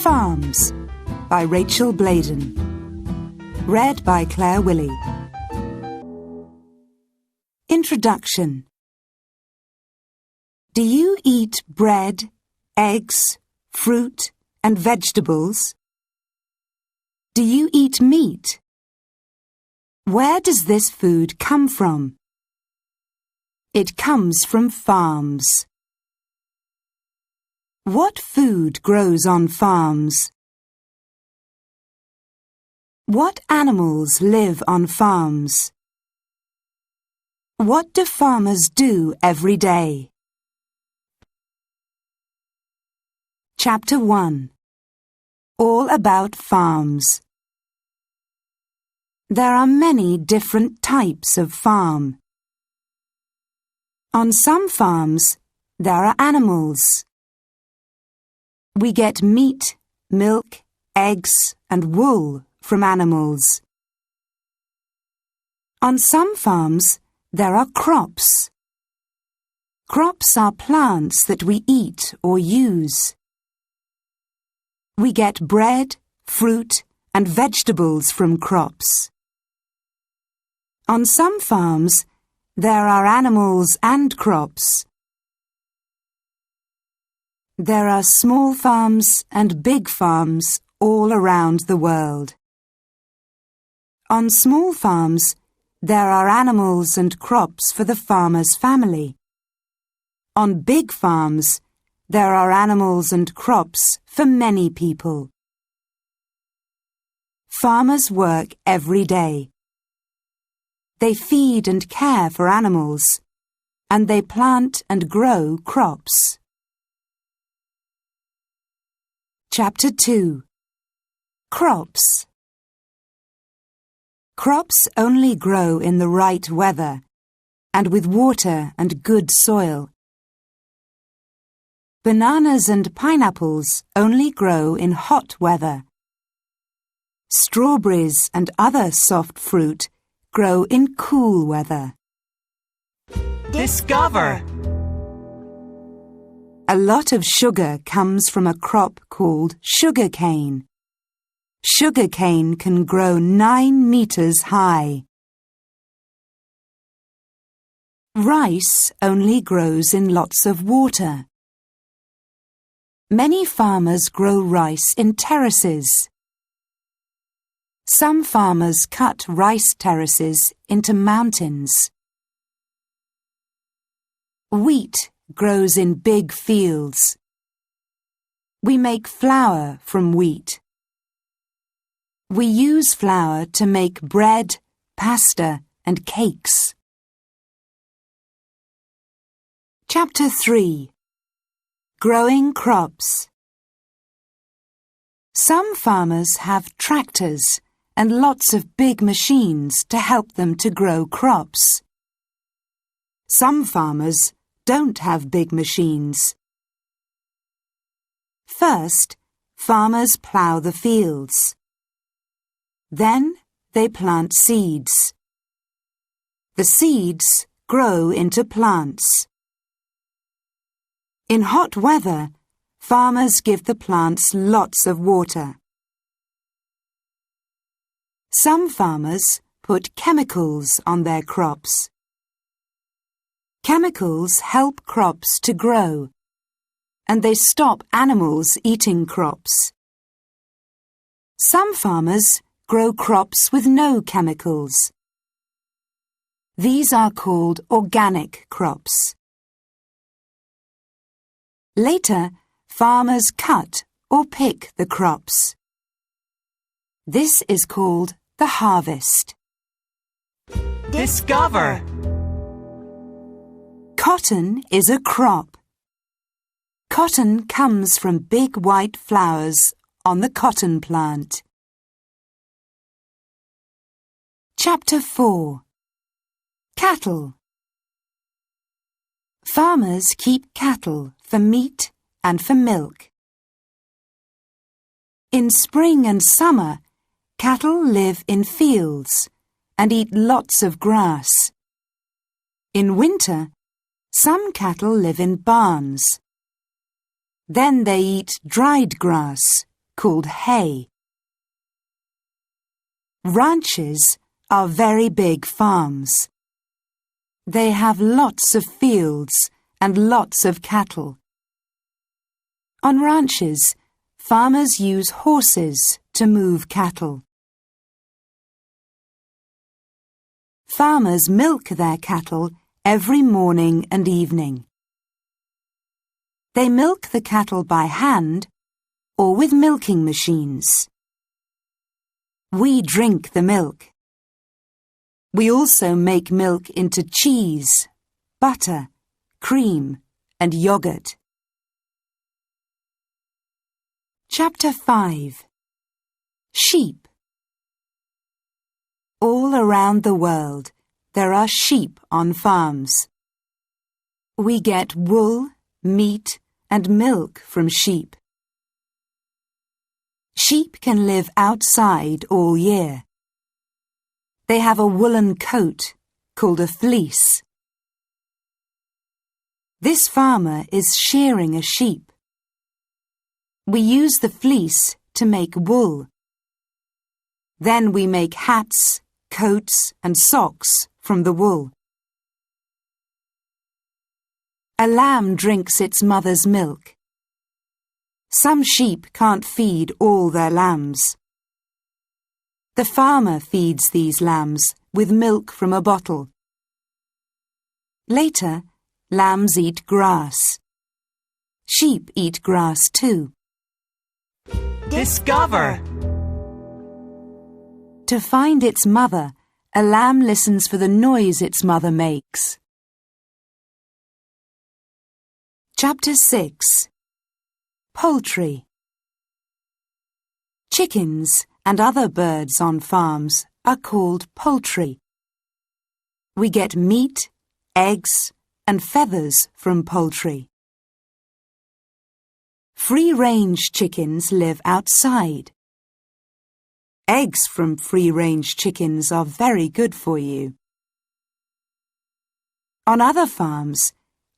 Farms by Rachel Bladen. Read by Claire Willey. Introduction. Do you eat bread, eggs, fruit and vegetables? Do you eat meat? Where does this food come from? It comes from farms. What food grows on farms? What animals live on farms? What do farmers do every day? Chapter 1. All about farms. There are many different types of farm. On some farms, there are animals. We get meat, milk, eggs, and wool from animals. On some farms, there are crops. Crops are plants that we eat or use. We get bread, fruit, and vegetables from crops. On some farms, there are animals and crops. There are small farms and big farms all around the world. On small farms, there are animals and crops for the farmer's family. On big farms, there are animals and crops for many people. Farmers work every day. They feed and care for animals, and they plant and grow crops. Chapter 2. Crops. Crops only grow in the right weather, and with water and good soil. Bananas and pineapples only grow in hot weather. Strawberries and other soft fruit grow in cool weather. Discover! A lot of sugar comes from a crop called sugarcane. Sugarcane can grow 9 meters high. Rice only grows in lots of water. Many farmers grow rice in terraces. Some farmers cut rice terraces into mountains. Wheat grows in big fields. We make flour from wheat. We use flour to make bread, pasta, and cakes. Chapter 3. Growing crops. Some farmers have tractors and lots of big machines to help them to grow crops. Some farmers don't have big machines. First, farmers plough the fields. Then they plant seeds. The seeds grow into plants. In hot weather, farmers give the plants lots of water. Some farmers put chemicals on their crops. Chemicals help crops to grow, and they stop animals eating crops. Some farmers grow crops with no chemicals. These are called organic crops. Later, farmers cut or pick the crops. This is called the harvest. Discover! Cotton is a crop. Cotton comes from big white flowers on the cotton plant. Chapter 4. Cattle. Farmers keep cattle for meat and for milk. In spring and summer, cattle live in fields and eat lots of grass. In winter, some cattle live in barns. Then they eat dried grass, called hay. Ranches are very big farms. They have lots of fields and lots of cattle. On ranches, farmers use horses to move cattle. Farmers milk their cattle every morning and evening. They milk the cattle by hand or with milking machines. We drink the milk. We also make milk into cheese, butter, cream, and yogurt. Chapter 5. Sheep. All around the world, there are sheep on farms. We get wool, meat, and milk from sheep. Sheep can live outside all year. They have a woolen coat called a fleece. This farmer is shearing a sheep. We use the fleece to make wool. Then we make hats, coats, and socks from the wool. A lamb drinks its mother's milk. Some sheep can't feed all their lambs. The farmer feeds these lambs with milk from a bottle. Later, lambs eat grass. Sheep eat grass too. Discover! To find its mother, a lamb listens for the noise its mother makes. Chapter 6. Poultry. Chickens and other birds on farms are called poultry. We get meat, eggs, and feathers from poultry. Free-range chickens live outside. Eggs from free-range chickens are very good for you. On other farms,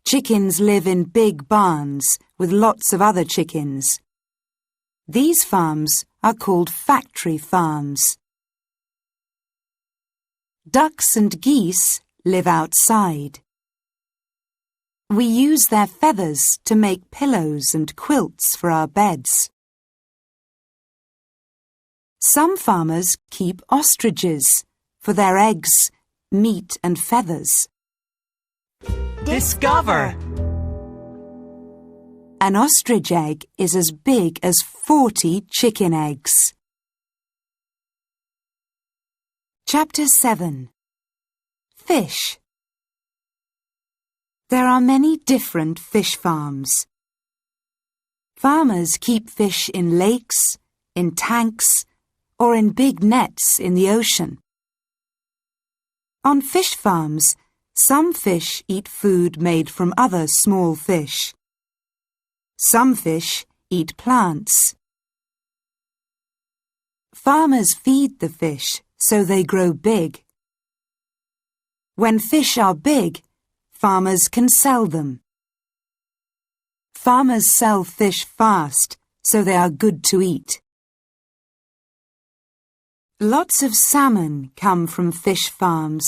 chickens live in big barns with lots of other chickens. These farms are called factory farms. Ducks and geese live outside. We use their feathers to make pillows and quilts for our beds. Some farmers keep ostriches for their eggs, meat, and feathers. Discover! An ostrich egg is as big as 40 chicken eggs. Chapter 7. Fish. There are many different fish farms. Farmers keep fish in lakes, in tanks, or in big nets in the ocean. On fish farms, some fish eat food made from other small fish. Some fish eat plants. Farmers feed the fish so they grow big. When fish are big, farmers can sell them. Farmers sell fish fast so they are good to eat. Lots of salmon come from fish farms.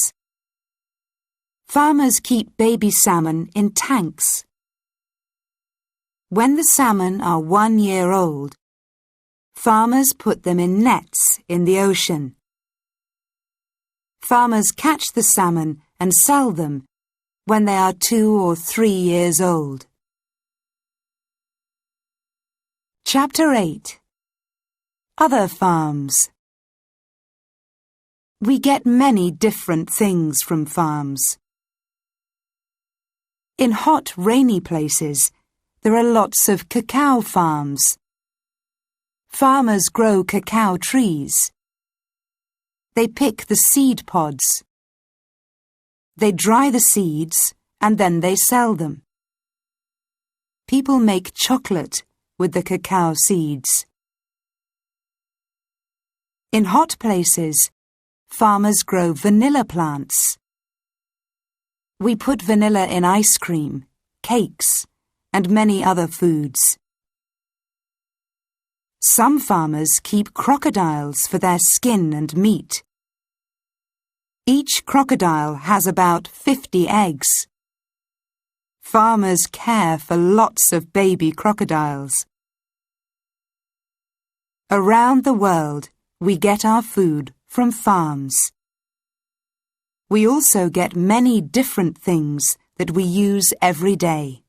Farmers keep baby salmon in tanks. When the salmon are 1 year old, farmers put them in nets in the ocean. Farmers catch the salmon and sell them when they are 2 or 3 years old. Chapter 8. Other farms. We get many different things from farms. In hot, rainy places, there are lots of cacao farms. Farmers grow cacao trees. They pick the seed pods. They dry the seeds and then they sell them. People make chocolate with the cacao seeds. In hot places, farmers grow vanilla plants. We put vanilla in ice cream, cakes, and many other foods. Some farmers keep crocodiles for their skin and meat. Each crocodile has about 50 eggs. Farmers care for lots of baby crocodiles. Around the world, we get our food from farms. We also get many different things that we use every day.